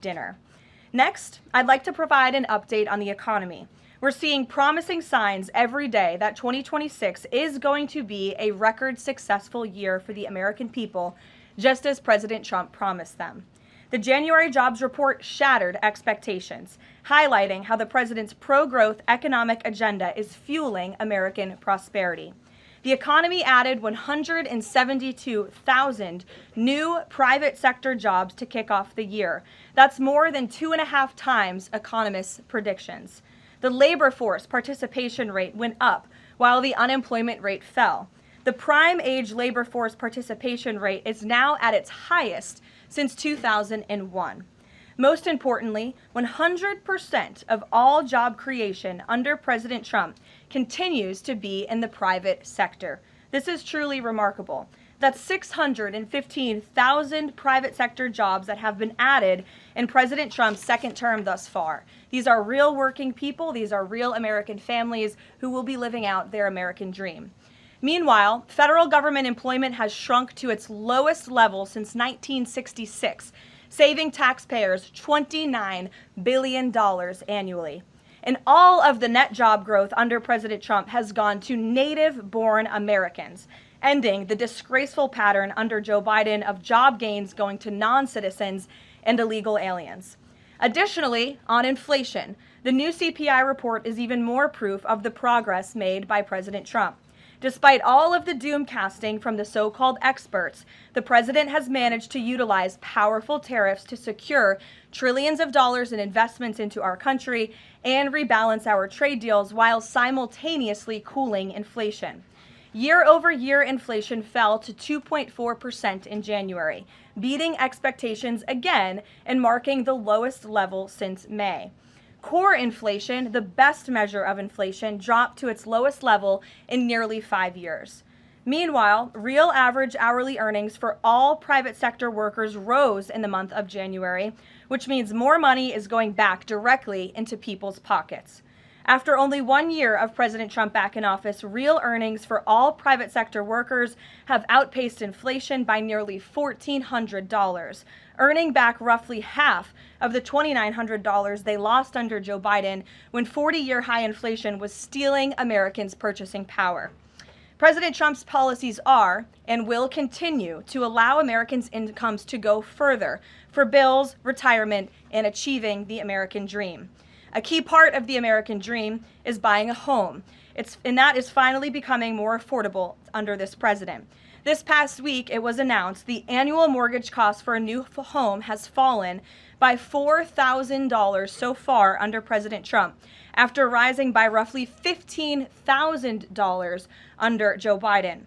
dinner. Next, I'd like to provide an update on the economy. We're seeing promising signs every day that 2026 is going to be a record successful year for the American people, just as President Trump promised them. The January jobs report shattered expectations, highlighting how the president's pro-growth economic agenda is fueling American prosperity. The economy added 172,000 new private sector jobs to kick off the year. That's more than 2.5 times economists' predictions. The labor force participation rate went up while the unemployment rate fell. The prime age labor force participation rate is now at its highest since 2001. Most importantly, 100% of all job creation under President Trump continues to be in the private sector. This is truly remarkable. That's 615,000 private sector jobs that have been added in President Trump's second term thus far. These are real working people. These are real American families who will be living out their American dream. Meanwhile, federal government employment has shrunk to its lowest level since 1966, saving taxpayers $29 billion annually. And all of the net job growth under President Trump has gone to native-born Americans, ending the disgraceful pattern under Joe Biden of job gains going to non-citizens and illegal aliens. Additionally, on inflation, the new CPI report is even more proof of the progress made by President Trump. Despite all of the doom casting from the so-called experts, the president has managed to utilize powerful tariffs to secure trillions of dollars in investments into our country and rebalance our trade deals while simultaneously cooling inflation. Year-over-year inflation fell to 2.4% in January, beating expectations again and marking the lowest level since May. Core inflation, the best measure of inflation, dropped to its lowest level in nearly 5 years. Meanwhile, real average hourly earnings for all private sector workers rose in the month of January, which means more money is going back directly into people's pockets. After only 1 year of President Trump back in office, real earnings for all private sector workers have outpaced inflation by nearly $1,400, earning back roughly half of the $2,900 they lost under Joe Biden when 40-year high inflation was stealing Americans' purchasing power. President Trump's policies are and will continue to allow Americans' incomes to go further for bills, retirement, and achieving the American dream. A key part of the American dream is buying a home, and that is finally becoming more affordable under this president. This past week, it was announced the annual mortgage cost for a new home has fallen by $4,000 so far under President Trump, after rising by roughly $15,000 under Joe Biden.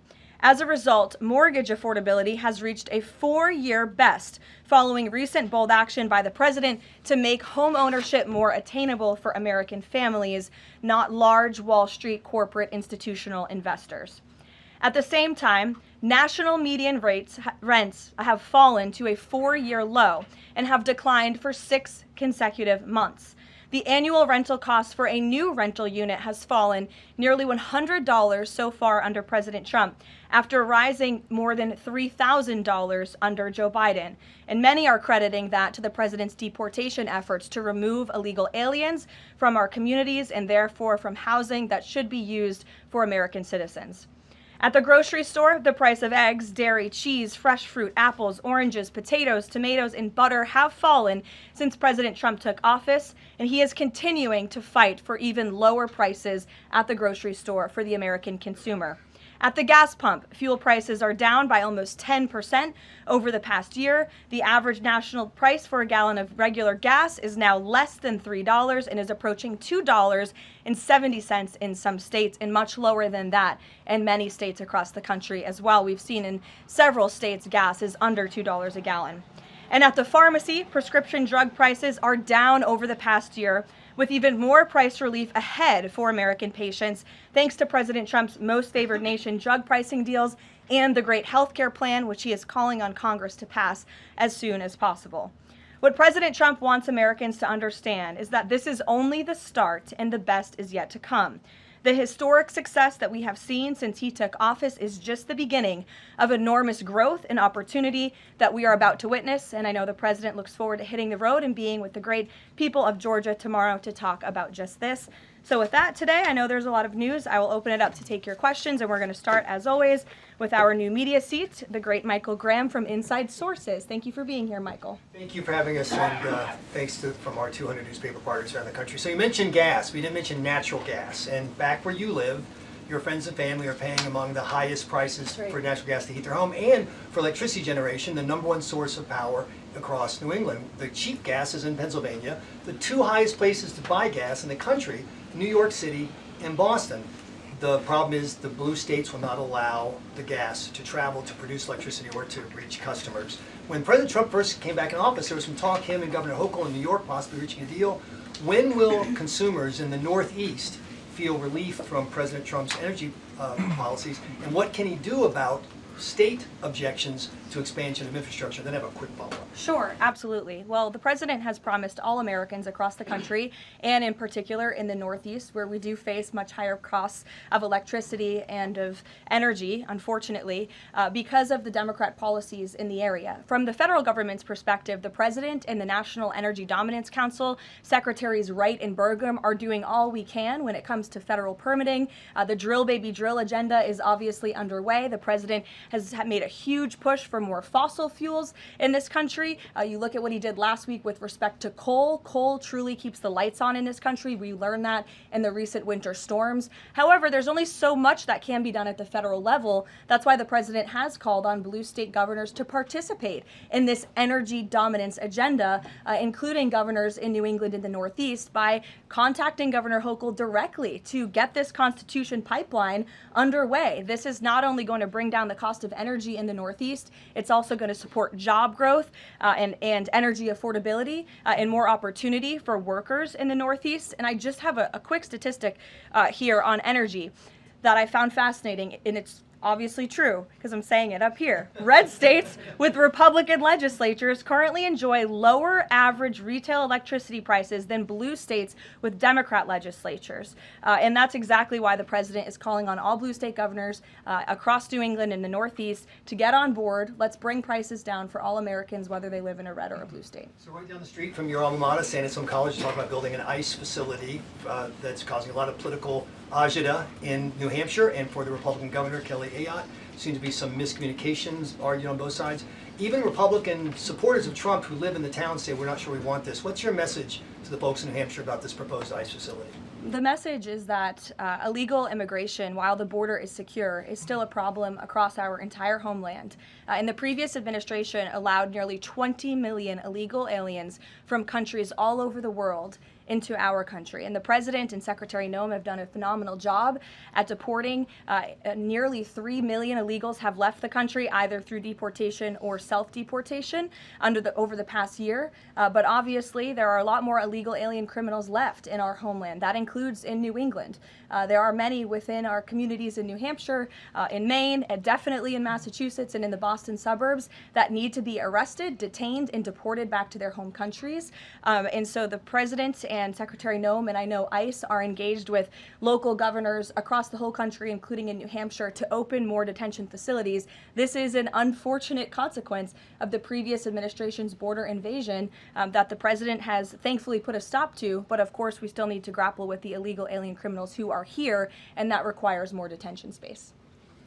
As a result, mortgage affordability has reached a 4-year best following recent bold action by the president to make home ownership more attainable for American families, not large Wall Street corporate institutional investors. At the same time, national median rents have fallen to a 4-year low and have declined for 6 consecutive months. The annual rental cost for a new rental unit has fallen nearly $100 so far under President Trump, after rising more than $3,000 under Joe Biden. And many are crediting that to the president's deportation efforts to remove illegal aliens from our communities and therefore from housing that should be used for American citizens. At the grocery store, the price of eggs, dairy, cheese, fresh fruit, apples, oranges, potatoes, tomatoes, and butter have fallen since President Trump took office, and he is continuing to fight for even lower prices at the grocery store for the American consumer. At the gas pump, fuel prices are down by almost 10% over the past year. The average national price for a gallon of regular gas is now less than $3 and is approaching $2.70 in some states, and much lower than that in many states across the country as well. We've seen in several states gas is under $2 a gallon. And at the pharmacy, prescription drug prices are down over the past year, with even more price relief ahead for American patients, thanks to President Trump's most favored nation drug pricing deals and the great health care plan, which he is calling on Congress to pass as soon as possible. What President Trump wants Americans to understand is that this is only the start and the best is yet to come. The historic success that we have seen since he took office is just the beginning of enormous growth and opportunity that we are about to witness. And I know the president looks forward to hitting the road and being with the great people of Georgia tomorrow to talk about just this. So with that, today, I know there's a lot of news. I will open it up to take your questions, and we're going to start, as always, with our new media seat, the great Michael Graham from Inside Sources. Thank you for being here, Michael. Thank you for having us, and thanks from our 200 newspaper partners around the country. So you mentioned gas. We didn't mention natural gas. And back where you live, your friends and family are paying among the highest prices for natural gas to heat their home and for electricity generation, the #1 source of power across New England. The cheap gas is in Pennsylvania. The two highest places to buy gas in the country, New York City and Boston. The problem is the blue states will not allow the gas to travel to produce electricity or to reach customers. When President Trump first came back in office, there was some talk, him and Governor Hochul in New York possibly reaching a deal. When will consumers in the Northeast feel relief from President Trump's energy policies, and what can he do about state objections to expansion of infrastructure? Then I have a quick follow-up. Sure, absolutely. Well, the president has promised all Americans across the country, and in particular in the Northeast, where we do face much higher costs of electricity and of energy, unfortunately, because of the Democrat policies in the area. From the federal government's perspective, the president and the National Energy Dominance Council, Secretaries Wright and Burgum, are doing all we can when it comes to federal permitting. The drill, baby, drill agenda is obviously underway. The president has made a huge push for more fossil fuels in this country. You look at what he did last week with respect to coal. Coal truly keeps the lights on in this country. We learned that in the recent winter storms. However, there's only so much that can be done at the federal level. That's why the president has called on blue state governors to participate in this energy dominance agenda, including governors in New England and the Northeast, by contacting Governor Hochul directly to get this Constitution pipeline underway. This is not only going to bring down the cost of energy in the Northeast, it's also going to support job growth and energy affordability and more opportunity for workers in the Northeast. And I just have a quick statistic here on energy that I found fascinating, and it's obviously true because I'm saying it up here. Red states with Republican legislatures currently enjoy lower average retail electricity prices than blue states with Democrat legislatures. And that's exactly why the president is calling on all blue state governors across New England and the Northeast to get on board. Let's bring prices down for all Americans, whether they live in a red or a blue state. So right down the street from your alma mater, San Antonio College, talk about building an ICE facility that's causing a lot of political agita in New Hampshire, and for the Republican governor, Kelly Ayotte. Seems to be some miscommunications argued on both sides. Even Republican supporters of Trump who live in the town say, we're not sure we want this. What's your message to the folks in New Hampshire about this proposed ICE facility? The message is that illegal immigration, while the border is secure, is still a problem across our entire homeland. And the previous administration allowed nearly 20 million illegal aliens from countries all over the world into our country. And the president and Secretary Noem have done a phenomenal job at deporting. Nearly 3 million illegals have left the country either through deportation or self-deportation over the past year. But obviously there are a lot more illegal alien criminals left in our homeland. That includes in New England. There are many within our communities in New Hampshire, in Maine, and definitely in Massachusetts and in the Boston suburbs that need to be arrested, detained, and deported back to their home countries. And so the president and Secretary Noem, and I know ICE, are engaged with local governors across the whole country, including in New Hampshire, to open more detention facilities. This is an unfortunate consequence of the previous administration's border invasion that the president has thankfully put a stop to, but of course we still need to grapple with the illegal alien criminals who are here, and that requires more detention space.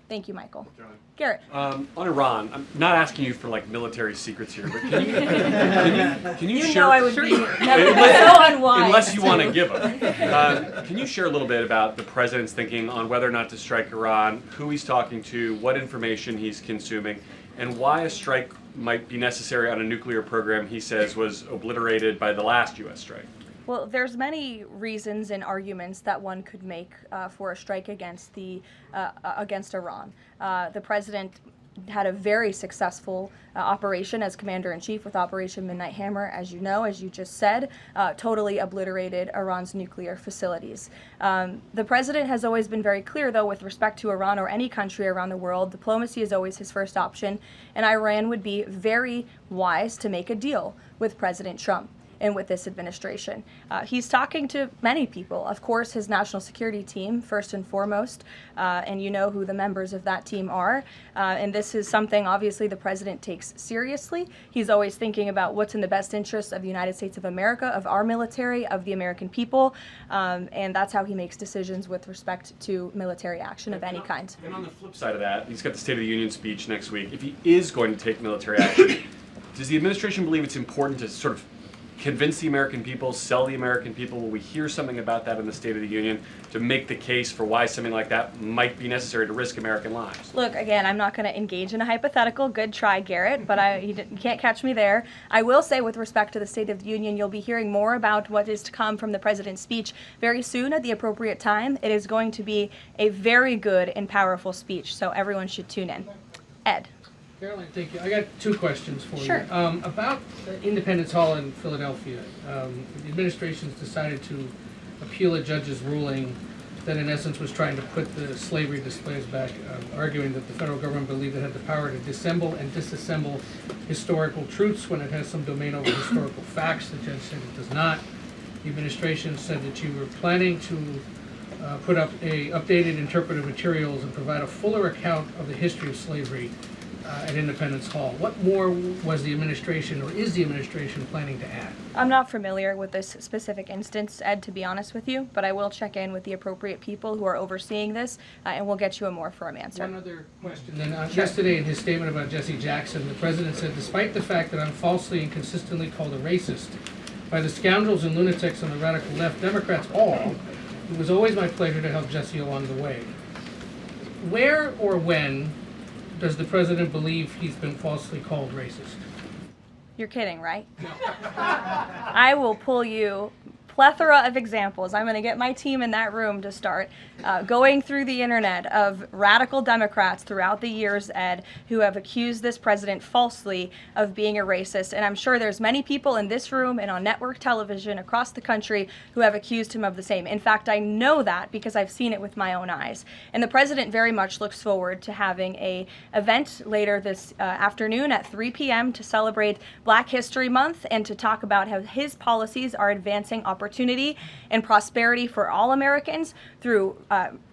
Thank you, Michael. Garrett. On Iran, I'm not asking you for like military secrets here, but can you share? Know I would be so unwise. Unless you want to give them. Can you share a little bit about the president's thinking on whether or not to strike Iran, who he's talking to, what information he's consuming, and why a strike might be necessary on a nuclear program he says was obliterated by the last U.S. strike? Well, there's many reasons and arguments that one could make for a strike against Iran. The president had a very successful operation as commander-in-chief with Operation Midnight Hammer, as you know, as you just said, totally obliterated Iran's nuclear facilities. The president has always been very clear, though, with respect to Iran or any country around the world, diplomacy is always his first option, and Iran would be very wise to make a deal with President Trump. and with this administration. He's talking to many people, of course, his national security team, first and foremost, and you know who the members of that team are. And this is something, obviously, the president takes seriously. He's always thinking about what's in the best interest of the United States of America, of our military, of the American people, and that's how he makes decisions with respect to military action of any kind. And on the flip side of that, he's got the State of the Union speech next week. If he is going to take military action, does the administration believe it's important to sort of convince the American people, sell the American people? Will we hear something about that in the State of the Union to make the case for why something like that might be necessary to risk American lives? Look, again, I'm not going to engage in a hypothetical. Good try, Garrett, but you can't catch me there. I will say, with respect to the State of the Union, you'll be hearing more about what is to come from the president's speech very soon at the appropriate time. It is going to be a very good and powerful speech, so everyone should tune in. Ed. Karoline, thank you. I got two questions for Sure. you. About Independence Hall in Philadelphia, the administration's decided to appeal a judge's ruling that in essence was trying to put the slavery displays back, arguing that the federal government believed it had the power to disassemble and disassemble historical truths when it has some domain over historical facts. The judge said it does not. The administration said that you were planning to put up updated interpretive materials and provide a fuller account of the history of slavery at Independence Hall. What more was the administration, or is the administration, planning to add? I'm not familiar with this specific instance, Ed, to be honest with you, but I will check in with the appropriate people who are overseeing this, and we'll get you a more firm answer. One other question. Then, yesterday in his statement about Jesse Jackson, the president said, despite the fact that I'm falsely and consistently called a racist by the scoundrels and lunatics on the radical left, Democrats all, it was always my pleasure to help Jesse along the way. Where or when does the president believe he's been falsely called racist? You're kidding, right? No. I will pull you plethora of examples. I'm going to get my team in that room to start going through the internet of radical Democrats throughout the years, Ed, who have accused this president falsely of being a racist. And I'm sure there's many people in this room and on network television across the country who have accused him of the same. In fact, I know that because I've seen it with my own eyes. And the president very much looks forward to having an event later this afternoon at 3 p.m. to celebrate Black History Month and to talk about how his policies are advancing opportunity and prosperity for all Americans through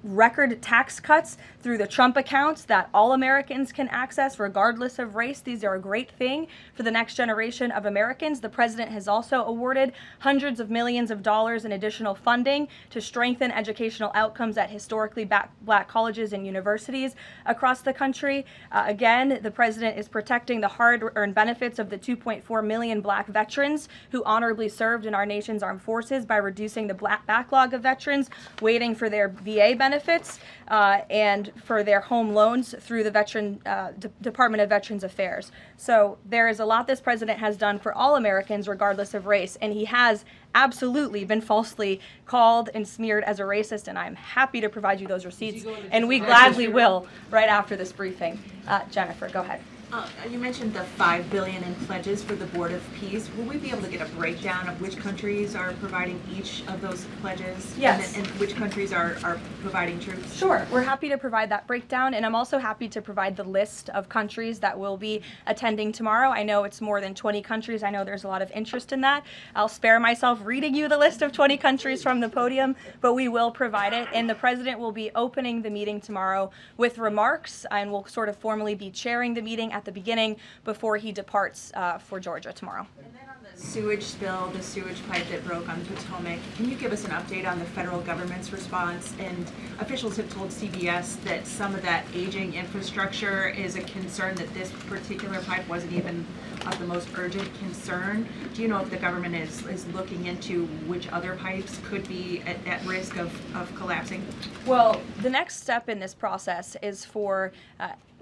record tax cuts, through the Trump accounts that all Americans can access regardless of race. These are a great thing for the next generation of Americans. The president has also awarded hundreds of millions of dollars in additional funding to strengthen educational outcomes at historically Black colleges and universities across the country. Again, the president is protecting the hard-earned benefits of the 2.4 million Black veterans who honorably served in our nation's armed forces by reducing the backlog of veterans waiting for their VA benefits and for their home loans through the Department of Veterans Affairs. So there is a lot this president has done for all Americans regardless of race, and he has absolutely been falsely called and smeared as a racist, and I'm happy to provide you those receipts, and we gladly will right after this briefing. Jennifer, go ahead. You mentioned the $5 billion in pledges for the Board of Peace. Will we be able to get a breakdown of which countries are providing each of those pledges? Yes. And which countries are providing troops? Sure. We're happy to provide that breakdown, and I'm also happy to provide the list of countries that will be attending tomorrow. I know it's more than 20 countries. I know there's a lot of interest in that. I'll spare myself reading you the list of 20 countries from the podium, but we will provide it, and the president will be opening the meeting tomorrow with remarks, and will sort of formally be chairing the meeting at the beginning before he departs for Georgia tomorrow. And then on the sewage spill, the sewage pipe that broke on the Potomac, can you give us an update on the federal government's response? And officials have told CBS that some of that aging infrastructure is a concern, that this particular pipe wasn't even of the most urgent concern. Do you know if the government is looking into which other pipes could be at risk of collapsing? Well, the next step in this process is for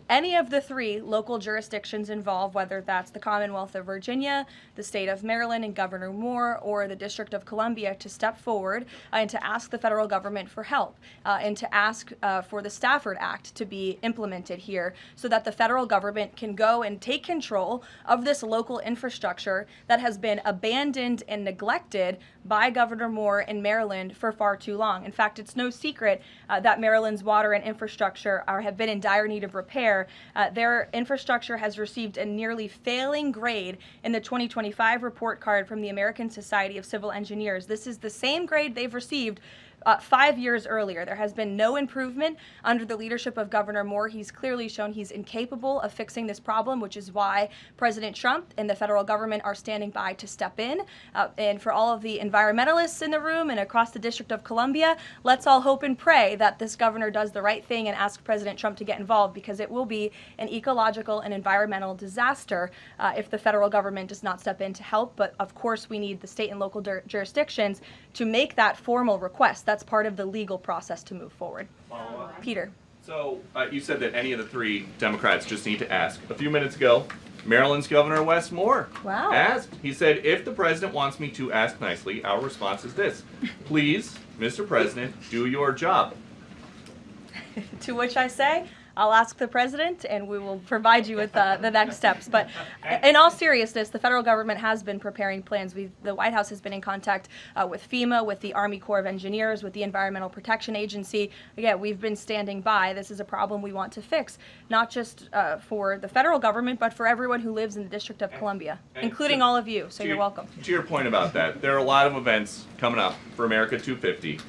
any of the three local jurisdictions involved, whether that's the Commonwealth of Virginia, the state of Maryland and Governor Moore, or the District of Columbia, to step forward and to ask the federal government for help and to ask for the Stafford Act to be implemented here so that the federal government can go and take control of this local infrastructure that has been abandoned and neglected by Governor Moore in Maryland for far too long. In fact, it's no secret that Maryland's water and infrastructure have been in dire need of repair disaster. Their infrastructure has received a nearly failing grade in the 2025 report card from the American Society of Civil Engineers. This is the same grade they've received 5 years earlier. There has been no improvement under the leadership of Governor Moore. He's clearly shown he's incapable of fixing this problem, which is why President Trump and the federal government are standing by to step in. And for all of the environmentalists in the room and across the District of Columbia, let's all hope and pray that this governor does the right thing and ask President Trump to get involved, because it will be an ecological and environmental disaster if the federal government does not step in to help. But of course, we need the state and local jurisdictions to make that formal request. That's part of the legal process to move forward. Peter. So you said that any of the three Democrats just need to ask. A few minutes ago, Maryland's Governor Wes Moore asked. He said, if the president wants me to ask nicely, our response is this: please, Mr. President, do your job. To which I say, I'll ask the president and we will provide you with the next steps. But in all seriousness, the federal government has been preparing plans. The White House has been in contact with FEMA, with the Army Corps of Engineers, with the Environmental Protection Agency. Again, we've been standing by. This is a problem we want to fix, not just for the federal government, but for everyone who lives in the District of Columbia, including all of you. So you're welcome. To your point about that, there are a lot of events coming up for America 250.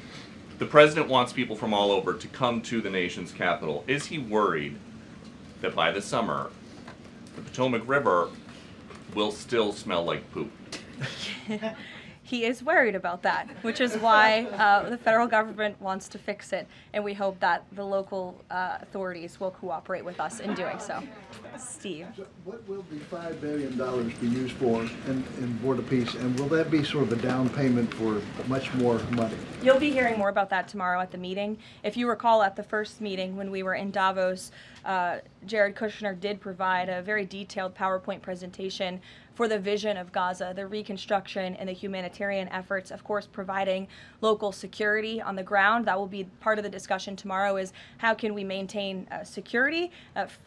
The president wants people from all over to come to the nation's capital. Is he worried that by the summer, the Potomac River will still smell like poop? He is worried about that, which is why the federal government wants to fix it, and we hope that the local authorities will cooperate with us in doing so. Steve. So what will the $5 billion be used for in Board of Peace, and will that be sort of a down payment for much more money? You'll be hearing more about that tomorrow at the meeting. If you recall, at the first meeting when we were in Davos, Jared Kushner did provide a very detailed PowerPoint presentation for the vision of Gaza, the reconstruction and the humanitarian efforts, of course, providing local security on the ground. That will be part of the discussion tomorrow, is how can we maintain security?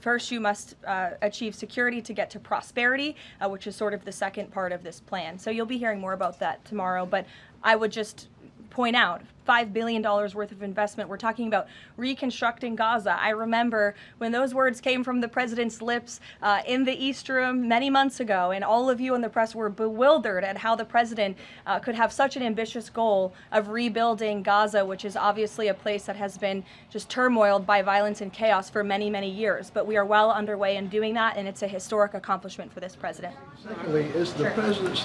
First, you must achieve security to get to prosperity, which is sort of the second part of this plan. So you'll be hearing more about that tomorrow, but I would just point out $5 billion worth of investment. We're talking about reconstructing Gaza. I remember when those words came from the president's lips in the East Room many months ago, and all of you in the press were bewildered at how the president could have such an ambitious goal of rebuilding Gaza, which is obviously a place that has been just turmoiled by violence and chaos for many, many years. But we are well underway in doing that, and it's a historic accomplishment for this president. Secondly, is the president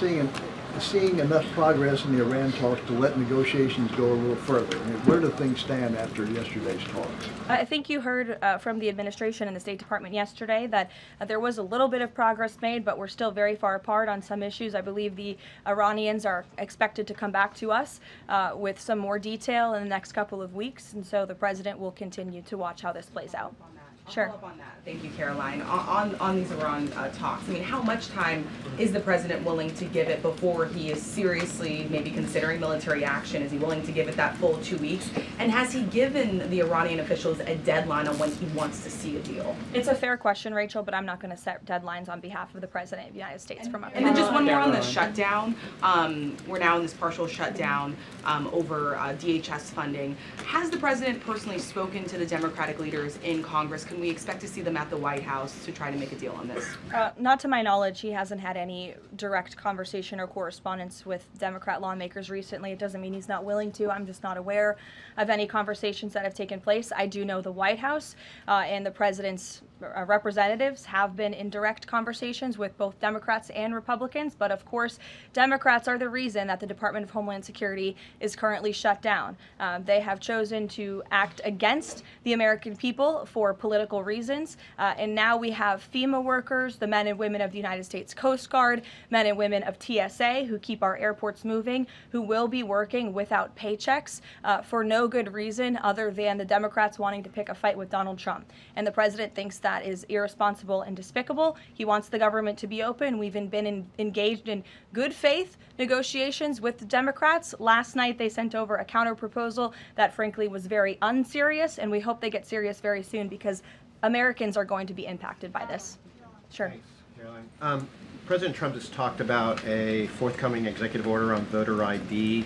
seeing enough progress in the Iran talks to let negotiations go a little further? I mean, where do things stand after yesterday's talks? I think you heard from the administration and the State Department yesterday that there was a little bit of progress made, but we're still very far apart on some issues. I believe the Iranians are expected to come back to us with some more detail in the next couple of weeks, and so the president will continue to watch how this plays out. Sure. Follow up on that. Thank you, Caroline. On these Iran talks, I mean, how much time is the president willing to give it before he is seriously maybe considering military action? Is he willing to give it that full 2 weeks? And has he given the Iranian officials a deadline on when he wants to see a deal? It's a fair question, Rachel, but I'm not going to set deadlines on behalf of the President of the United States from up here. And then just one more on the shutdown. We're now in this partial shutdown over DHS funding. Has the president personally spoken to the Democratic leaders in Congress? Can we expect to see them at the White House to try to make a deal on this? Not to my knowledge. He hasn't had any direct conversation or correspondence with Democrat lawmakers recently. It doesn't mean he's not willing to. I'm just not aware of any conversations that have taken place. I do know the White House and the president's representatives have been in direct conversations with both Democrats and Republicans, but of course, Democrats are the reason that the Department of Homeland Security is currently shut down. They have chosen to act against the American people for political reasons, and now we have FEMA workers, the men and women of the United States Coast Guard, men and women of TSA who keep our airports moving, who will be working without paychecks for no good reason other than the Democrats wanting to pick a fight with Donald Trump. And the president thinks that is irresponsible and despicable. He wants the government to be open. We've been engaged in good faith negotiations with the Democrats. Last night they sent over a counter proposal that frankly was very unserious, and we hope they get serious very soon because Americans are going to be impacted by this. Sure. Thanks, Caroline. President Trump has talked about a forthcoming executive order on voter ID.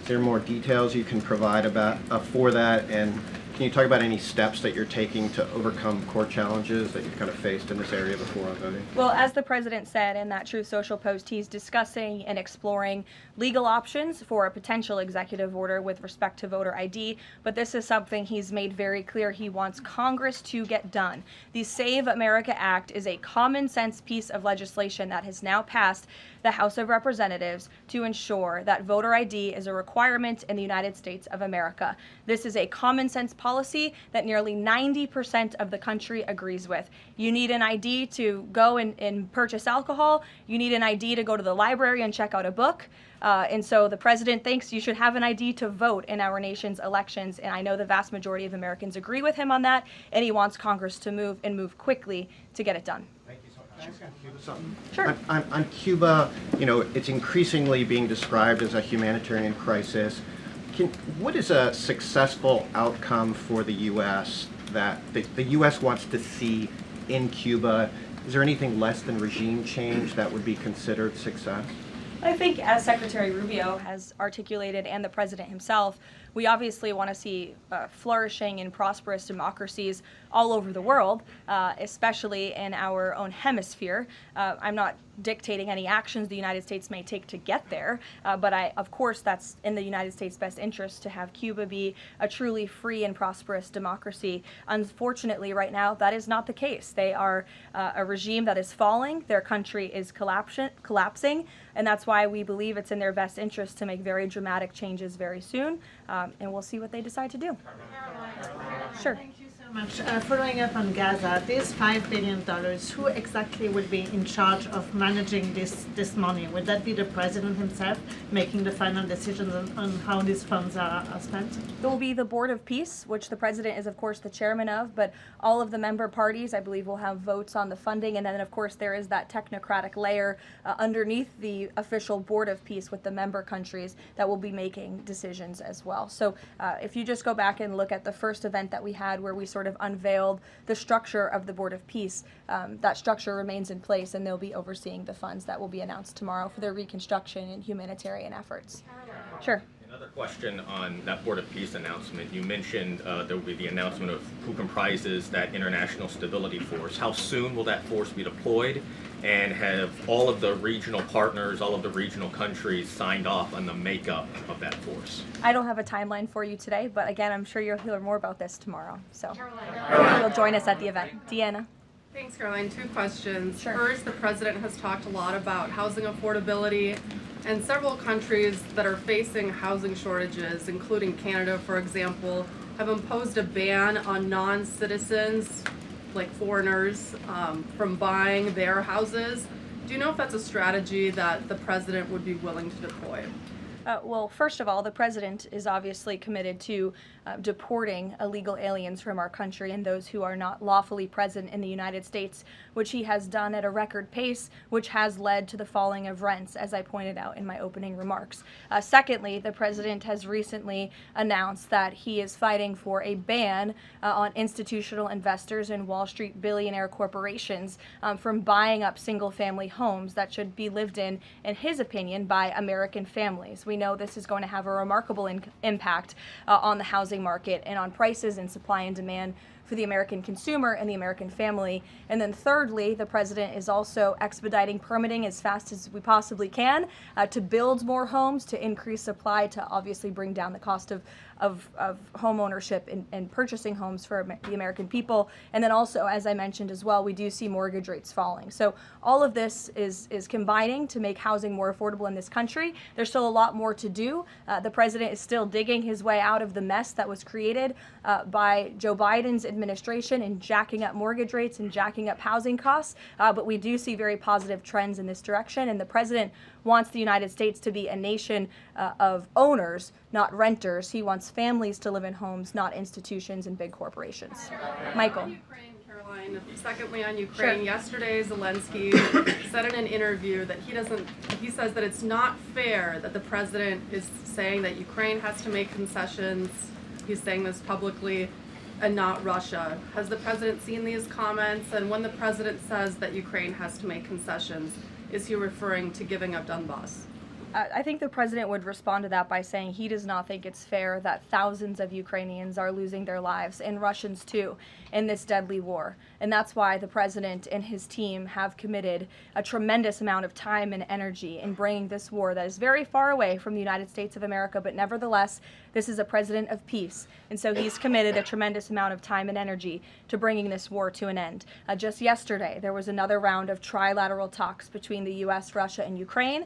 Is there more details you can provide about for that? And Can you talk about any steps that you're taking to overcome core challenges that you've kind of faced in this area before on voting? Well, as the president said in that Truth Social post, he's discussing and exploring legal options for a potential executive order with respect to voter ID, but this is something he's made very clear he wants Congress to get done. The Save America Act is a common sense piece of legislation that has now passed the House of Representatives to ensure that voter ID is a requirement in the United States of America. This is a common sense policy that nearly 90% of the country agrees with. You need an ID to go and purchase alcohol. You need an ID to go to the library and check out a book. And so the president thinks you should have an ID to vote in our nation's elections. And I know the vast majority of Americans agree with him on that. And he wants Congress to move quickly to get it done. Thank you so much. Can I ask something? Sure. On Cuba, you know, it's increasingly being described as a humanitarian crisis. What is a successful outcome for the U.S. that the U.S. wants to see in Cuba? Is there anything less than regime change that would be considered success? I think, as Secretary Rubio has articulated and the president himself, we obviously want to see flourishing and prosperous democracies all over the world, especially in our own hemisphere. I'm not dictating any actions the United States may take to get there, but of course that's in the United States' best interest to have Cuba be a truly free and prosperous democracy. Unfortunately, right now, that is not the case. They are a regime that is falling, their country is collapsing, and that's why we believe it's in their best interest to make very dramatic changes very soon, and we'll see what they decide to do. Sure. Thank you so much. Following up on Gaza, this $5 billion, who exactly will be in charge of managing this money? Would that be the president himself making the final decisions on how these funds are spent? It will be the Board of Peace, which the president is, of course, the chairman of, but all of the member parties, I believe, will have votes on the funding. And then, of course, there is that technocratic layer underneath the official Board of Peace with the member countries that will be making decisions as well. So if you just go back and look at the first event that we had where we sort of unveiled the structure of the Board of Peace, that structure remains in place, and they'll be overseeing the funds that will be announced tomorrow for their reconstruction and humanitarian efforts. Sure. Another question on that Board of Peace announcement. You mentioned there will be the announcement of who comprises that International Stability Force. How soon will that force be deployed? And have all of the regional partners, all of the regional countries signed off on the makeup of that force? I don't have a timeline for you today, but again, I'm sure you'll hear more about this tomorrow. So you'll join us at the event. Deanna. Thanks, Caroline. Two questions. Sure. First, the president has talked a lot about housing affordability, and several countries that are facing housing shortages, including Canada, for example, have imposed a ban on non-citizens, like foreigners, from buying their houses. Do you know if that's a strategy that the president would be willing to deploy? Well, first of all, the president is obviously committed to deporting illegal aliens from our country and those who are not lawfully present in the United States, which he has done at a record pace, which has led to the falling of rents, as I pointed out in my opening remarks. Secondly, the president has recently announced that he is fighting for a ban on institutional investors and Wall Street billionaire corporations from buying up single-family homes that should be lived in his opinion, by American families. We know this is going to have a remarkable impact on the housing market and on prices and supply and demand for the American consumer and the American family. And then thirdly, the president is also expediting permitting as fast as we possibly can to build more homes, to increase supply, to obviously bring down the cost of home ownership and purchasing homes for the American people. And then also, as I mentioned as well, we do see mortgage rates falling. So all of this is combining to make housing more affordable in this country. There's still a lot more to do. The president is still digging his way out of the mess that was created by Joe Biden's administration in jacking up mortgage rates and jacking up housing costs. But we do see very positive trends in this direction. And the president wants the United States to be a nation of owners, not renters. He wants families to live in homes, not institutions and big corporations. Michael. On Ukraine, Caroline. Secondly, on Ukraine, Sure. Yesterday Zelensky said in an interview that he says that it's not fair that the president is saying that Ukraine has to make concessions. He's saying this publicly, and not Russia. Has the president seen these comments? And when the president says that Ukraine has to make concessions, is he referring to giving up Donbass? I think the president would respond to that by saying he does not think it's fair that thousands of Ukrainians are losing their lives, and Russians too, in this deadly war. And that's why the president and his team have committed a tremendous amount of time and energy in bringing this war that is very far away from the United States of America, but nevertheless, this is a president of peace. And so he's committed a tremendous amount of time and energy to bringing this war to an end. Just yesterday, there was another round of trilateral talks between the U.S., Russia, and Ukraine.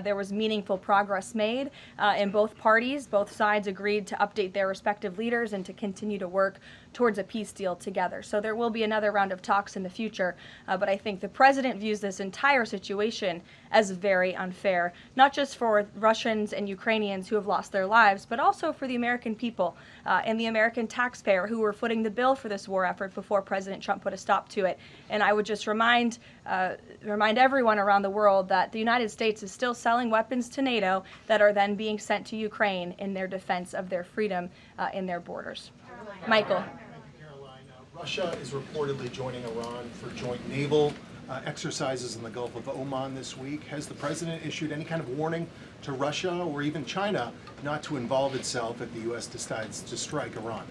There was meaningful progress made in both parties. Both sides agreed to update their respective leaders and to continue to work towards a peace deal together. So there will be another round of talks in the future, but I think the president views this entire situation as very unfair, not just for Russians and Ukrainians who have lost their lives, but also for the American people and the American taxpayer who were footing the bill for this war effort before President Trump put a stop to it. And I would just remind everyone around the world that the United States is still selling weapons to NATO that are then being sent to Ukraine in their defense of their freedom in their borders. Michael. Russia is reportedly joining Iran for joint naval exercises in the Gulf of Oman this week. Has the president issued any kind of warning to Russia or even China not to involve itself if the U.S. decides to strike Iran?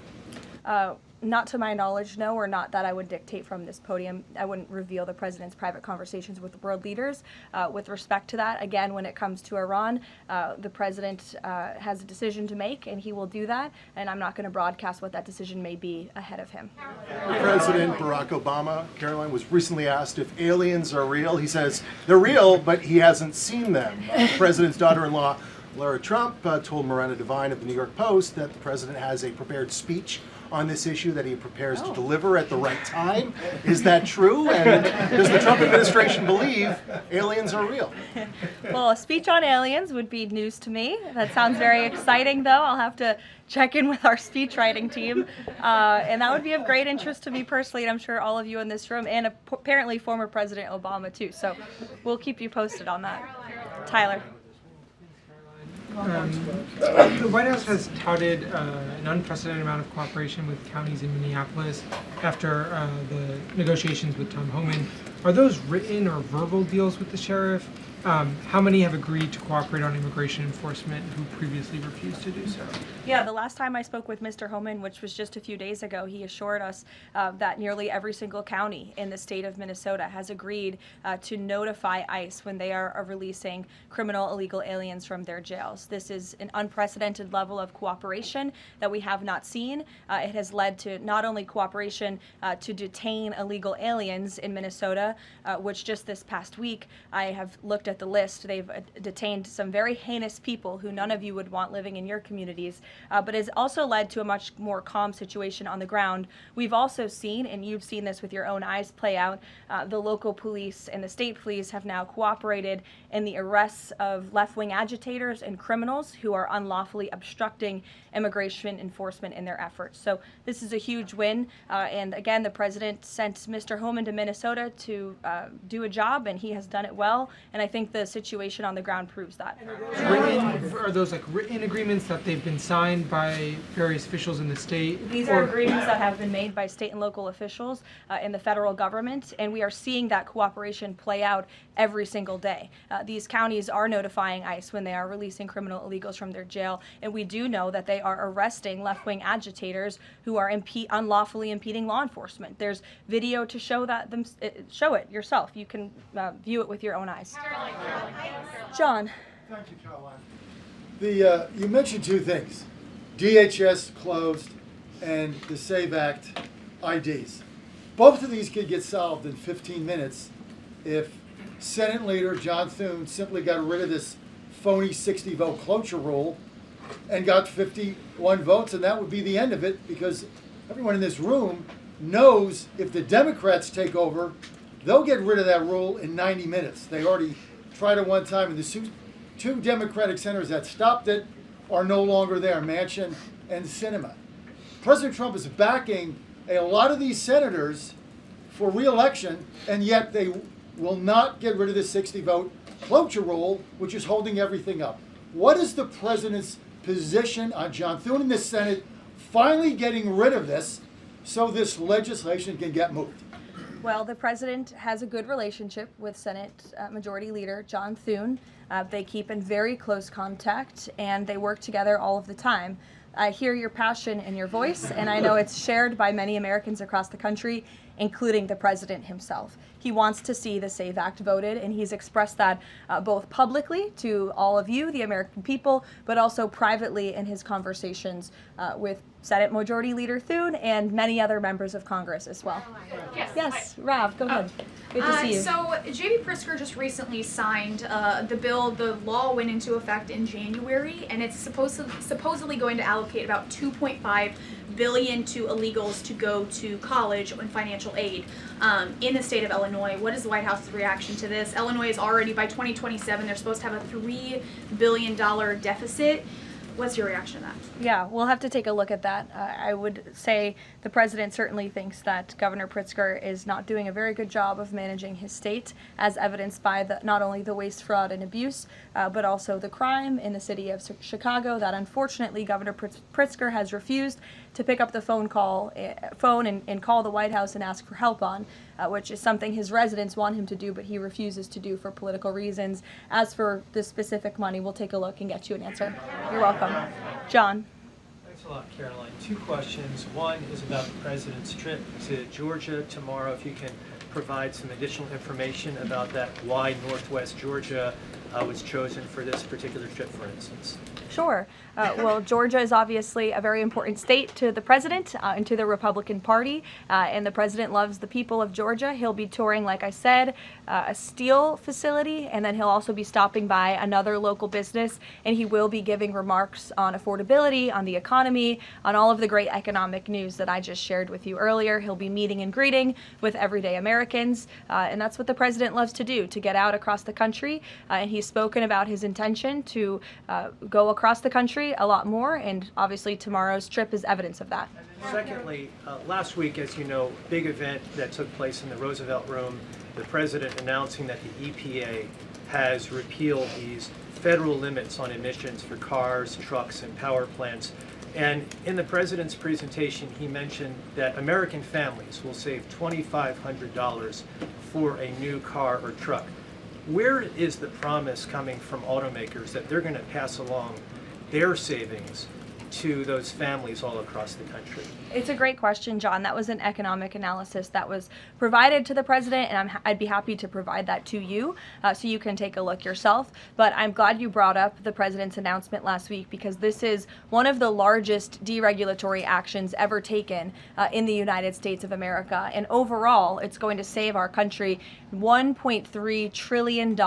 Not to my knowledge, no, or not that I would dictate from this podium. I wouldn't reveal the president's private conversations with world leaders. With respect to that, again, when it comes to Iran, the president has a decision to make, and he will do that, and I'm not going to broadcast what that decision may be ahead of him. President Barack Obama, Karoline, was recently asked if aliens are real. He says they're real, but he hasn't seen them. The president's daughter-in-law, Lara Trump, told Miranda Devine of the New York Post that the president has a prepared speech on this issue that he prepares to deliver at the right time. Is that true? And does the Trump administration believe aliens are real? Well, a speech on aliens would be news to me. That sounds very exciting, though. I'll have to check in with our speech writing team. And that would be of great interest to me personally, and I'm sure all of you in this room, and apparently former President Obama, too. So we'll keep you posted on that. Tyler. The White House has touted an unprecedented amount of cooperation with counties in Minneapolis after the negotiations with Tom Homan. Are those written or verbal deals with the sheriff? How many have agreed to cooperate on immigration enforcement who previously refused to do so? Yeah, the last time I spoke with Mr. Homan, which was just a few days ago, he assured us that nearly every single county in the state of Minnesota has agreed to notify ICE when they are releasing criminal illegal aliens from their jails. This is an unprecedented level of cooperation that we have not seen. It has led to not only cooperation to detain illegal aliens in Minnesota, which just this past week I have looked at the list. They've detained some very heinous people who none of you would want living in your communities, but has also led to a much more calm situation on the ground. We've also seen, and you've seen this with your own eyes play out, the local police and the state police have now cooperated in the arrests of left-wing agitators and criminals who are unlawfully obstructing immigration enforcement in their efforts. So this is a huge win, and again, the president sent Mr. Homan to Minnesota to do a job, and he has done it well, and I think the situation on the ground proves that. Are those like written agreements that they've been signed by various officials in the state? These are agreements that have been made by state and local officials in the federal government, and we are seeing that cooperation play out every single day. These counties are notifying ICE when they are releasing criminal illegals from their jail, and we do know that they are arresting left-wing agitators who are unlawfully impeding law enforcement. There's video to show that. Show it yourself. You can view it with your own eyes. John. Thank you, Karoline. You mentioned two things: DHS closed and the SAVE Act IDs. Both of these could get solved in 15 minutes if Senate Leader John Thune simply got rid of this phony 60-vote cloture rule and got 51 votes, and that would be the end of it, because everyone in this room knows if the Democrats take over, they'll get rid of that rule in 90 minutes. They already tried it one time, and the two Democratic senators that stopped it are no longer there, Manchin and Sinema. President Trump is backing a lot of these senators for re-election, and yet they will not get rid of the 60-vote cloture rule, which is holding everything up. What is the president's position on John Thune in the Senate finally getting rid of this so this legislation can get moved? Well, the president has a good relationship with Senate Majority Leader John Thune. They keep in very close contact, and they work together all of the time. I hear your passion in your voice, and I know it's shared by many Americans across the country, including the president himself. He wants to see the SAVE Act voted, and he's expressed that both publicly to all of you, the American people, but also privately in his conversations with Senate Majority Leader Thune and many other members of Congress as well. Yes, Rav, go ahead. Good to see you. So J.B. Pritzker just recently signed the bill. The law went into effect in January, and it's supposedly going to allocate about $2.5 billion to illegals to go to college and financial aid in the state of Illinois. What is the White House's reaction to this? Illinois is already, by 2027, they're supposed to have a $3 billion deficit. What's your reaction to that? Yeah, we'll have to take a look at that. I would say the president certainly thinks that Governor Pritzker is not doing a very good job of managing his state, as evidenced by not only the waste, fraud, and abuse, but also the crime in the city of Chicago that unfortunately Governor Pritzker has refused to pick up the phone and call the White House and ask for help on, which is something his residents want him to do, but he refuses to do for political reasons. As for the specific money, we'll take a look and get you an answer. You're welcome. John. Thanks a lot, Caroline. Two questions. One is about the president's trip to Georgia tomorrow. If you can provide some additional information about that, why Northwest Georgia was chosen for this particular trip, for instance. Sure. Well, Georgia is obviously a very important state to the president and to the Republican Party, and the president loves the people of Georgia. He'll be touring, like I said, a steel facility, and then he'll also be stopping by another local business, and he will be giving remarks on affordability, on the economy, on all of the great economic news that I just shared with you earlier. He'll be meeting and greeting with everyday Americans, and that's what the president loves to do, to get out across the country, and he's spoken about his intention to go across the country a lot more, and obviously tomorrow's trip is evidence of that. Secondly, last week, as you know, big event that took place in the Roosevelt Room, the president announcing that the EPA has repealed these federal limits on emissions for cars, trucks, and power plants. And in the president's presentation, he mentioned that American families will save $2,500 for a new car or truck. Where is the promise coming from automakers that they're going to pass along their savings to those families all across the country? It's a great question, John. That was an economic analysis that was provided to the president, and I'd be happy to provide that to you so you can take a look yourself. But I'm glad you brought up the president's announcement last week, because this is one of the largest deregulatory actions ever taken in the United States of America. And overall, it's going to save our country $1.3 trillion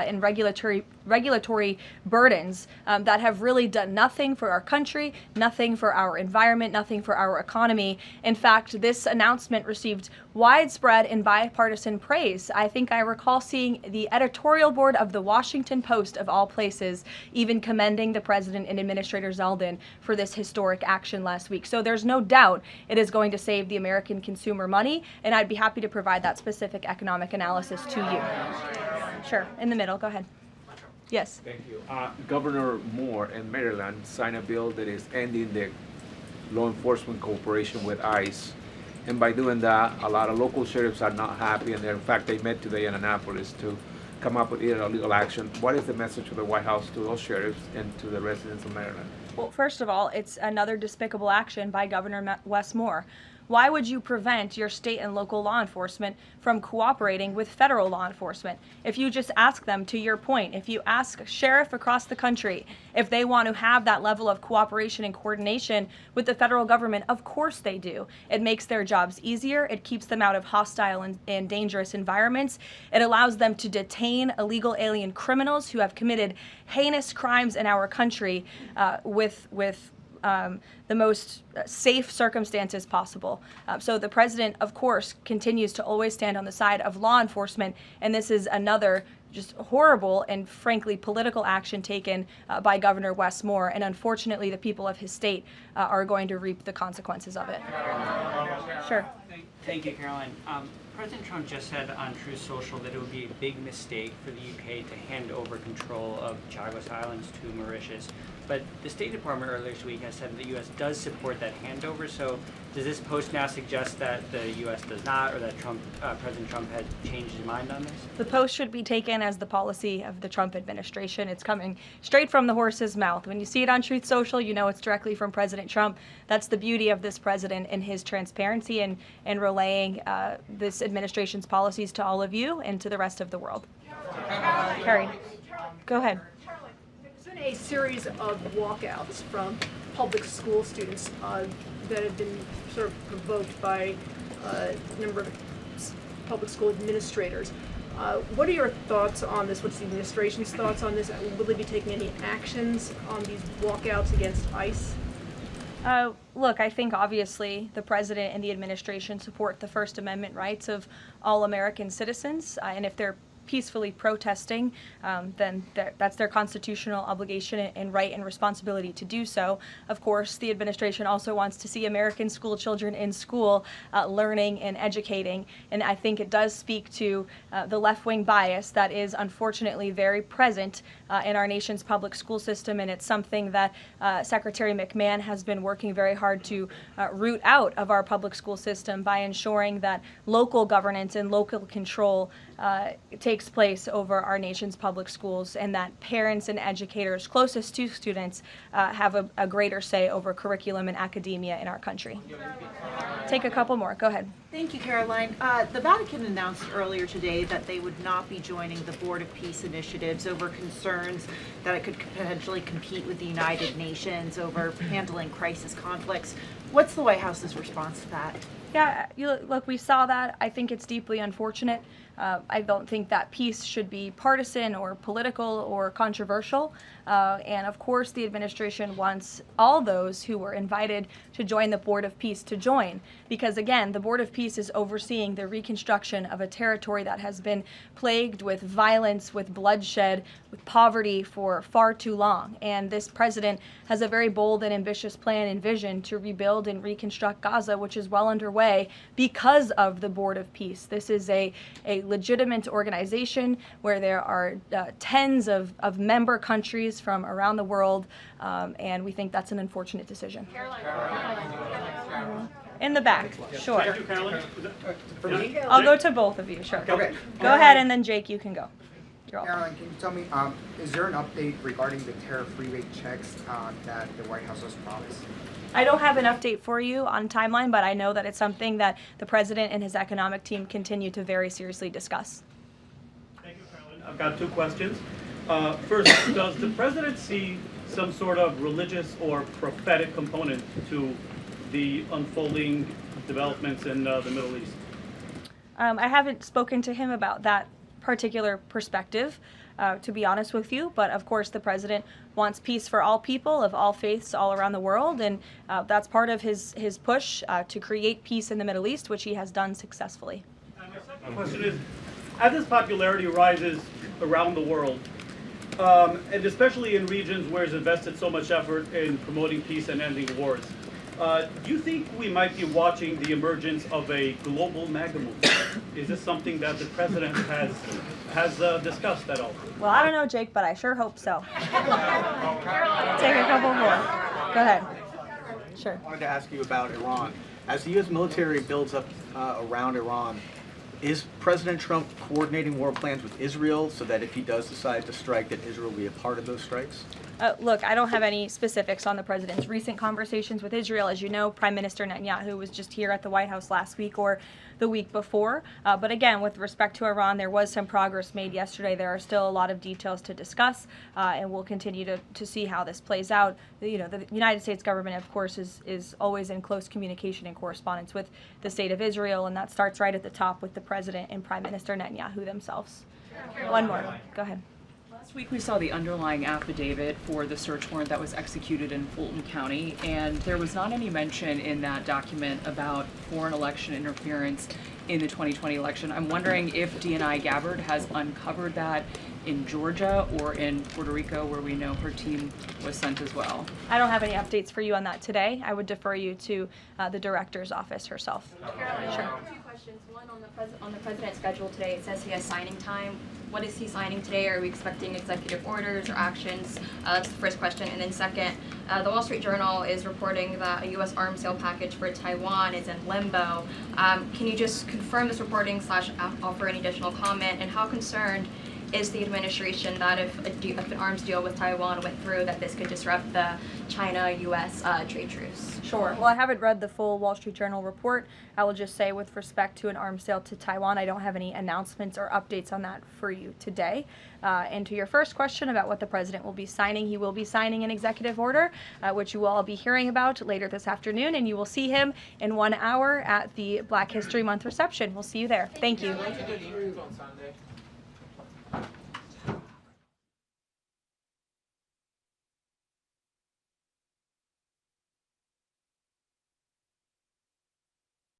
in regulatory burdens that have really done nothing for our country, nothing for our environment, nothing for our economy. In fact, this announcement received widespread and bipartisan praise. I think I recall seeing the editorial board of the Washington Post, of all places, even commending the president and Administrator Zeldin for this historic action last week. So there's no doubt it is going to save the American consumer money, and I'd be happy to provide that specific economic analysis to you. Sure, in the middle, go ahead. Yes. Thank you. Governor Moore in Maryland signed a bill that is ending the law enforcement cooperation with ICE. And by doing that, a lot of local sheriffs are not happy, and in fact, they met today in Annapolis to come up with illegal action. What is the message of the White House to those sheriffs and to the residents of Maryland? Well, first of all, it's another despicable action by Governor Wes Moore. Why would you prevent your state and local law enforcement from cooperating with federal law enforcement? If you just ask them, to your point, if you ask a sheriff across the country if they want to have that level of cooperation and coordination with the federal government, of course they do. It makes their jobs easier. It keeps them out of hostile and dangerous environments. It allows them to detain illegal alien criminals who have committed heinous crimes in our country with the most safe circumstances possible. So the president, of course, continues to always stand on the side of law enforcement, and this is another just horrible and frankly political action taken by Governor Wes Moore, and unfortunately the people of his state are going to reap the consequences of it. Sure. Thank you, Caroline. President Trump just said on Truth Social that it would be a big mistake for the UK to hand over control of Chagos Islands to Mauritius. But the State Department earlier this week has said that the U.S. does support that handover. So does this post now suggest that the U.S. does not, or that President Trump had changed his mind on this? The post should be taken as the policy of the Trump administration. It's coming straight from the horse's mouth. When you see it on Truth Social, you know it's directly from President Trump. That's the beauty of this president and his transparency and relaying this administration's policies to all of you and to the rest of the world. Carrie, go ahead. There's been a series of walkouts from public school students that have been sort of provoked by a number of public school administrators. What are your thoughts on this? What's the administration's thoughts on this? Will they be taking any actions on these walkouts against ICE? Look, I think obviously the president and the administration support the First Amendment rights of all American citizens, and if they're peacefully protesting, then that's their constitutional obligation and right and responsibility to do so. Of course, the administration also wants to see American school children in school learning and educating, and I think it does speak to the left-wing bias that is unfortunately very present in our nation's public school system, and it's something that Secretary McMahon has been working very hard to root out of our public school system by ensuring that local governance and local control takes place over our nation's public schools, and that parents and educators closest to students have a greater say over curriculum and academia in our country. Take a couple more. Go ahead. Thank you, Caroline. The Vatican announced earlier today that they would not be joining the Board of Peace initiatives over concerns that it could potentially compete with the United Nations over handling crisis conflicts. What's the White House's response to that? Yeah, look, we saw that. I think it's deeply unfortunate. I don't think that peace should be partisan or political or controversial. And of course, the administration wants all those who were invited to join the Board of Peace to join. Because again, the Board of Peace is overseeing the reconstruction of a territory that has been plagued with violence, with bloodshed, with poverty for far too long. And this president has a very bold and ambitious plan and vision to rebuild and reconstruct Gaza, which is well underway because of the Board of Peace. This is a legitimate organization where there are tens of member countries from around the world, and we think that's an unfortunate decision. In the back, sure. Thank you, Caroline. For me? I'll go to both of you, sure. Okay. Go ahead, and then Jake, you can go. You're welcome. Caroline, can you tell me, is there an update regarding the tariff rebate checks that the White House has promised? I don't have an update for you on timeline, but I know that it's something that the president and his economic team continue to very seriously discuss. Thank you, Caroline. I've got two questions. First, does the president see some sort of religious or prophetic component to the unfolding developments in the Middle East? I haven't spoken to him about that particular perspective, to be honest with you, but of course the president wants peace for all people of all faiths all around the world, and that's part of his push to create peace in the Middle East, which he has done successfully. And my second question is, as his popularity rises around the world, and especially in regions where he's invested so much effort in promoting peace and ending wars, do you think we might be watching the emergence of a global MAGA movement? Is this something that the president has discussed at all? Well, I don't know, Jake, but I sure hope so. Take a couple more. Go ahead. Sure. I wanted to ask you about Iran. As the U.S. military builds up around Iran, is President Trump coordinating war plans with Israel so that if he does decide to strike, that Israel will be a part of those strikes? Look, I don't have any specifics on the president's recent conversations with Israel. As you know, Prime Minister Netanyahu was just here at the White House last week or the week before. But again, with respect to Iran, there was some progress made yesterday. There are still a lot of details to discuss, and we'll continue to see how this plays out. You know, the United States government, of course, is always in close communication and correspondence with the state of Israel, and that starts right at the top with the president and Prime Minister Netanyahu themselves. One more. Go ahead. Last week we saw the underlying affidavit for the search warrant that was executed in Fulton County, and there was not any mention in that document about foreign election interference in the 2020 election. I'm wondering if DNI Gabbard has uncovered that in Georgia or in Puerto Rico, where we know her team was sent as well. I don't have any updates for you on that today. I would defer you to the director's office herself. Sure. questions. One on the president's schedule today. It says he has signing time. What is he signing today? Are we expecting executive orders or actions? That's the first question. And then second, the Wall Street Journal is reporting that a U.S. arms sale package for Taiwan is in limbo. Can you just confirm this reporting / offer any additional comment? And how concerned is the administration that if an arms deal with Taiwan went through, that this could disrupt the China-U.S. Trade truce? Sure. Well, I haven't read the full Wall Street Journal report. I will just say with respect to an arms sale to Taiwan, I don't have any announcements or updates on that for you today. And to your first question about what the president will be signing, he will be signing an executive order, which you will all be hearing about later this afternoon, and you will see him in 1 hour at the Black History Month reception. We'll see you there. Thank you.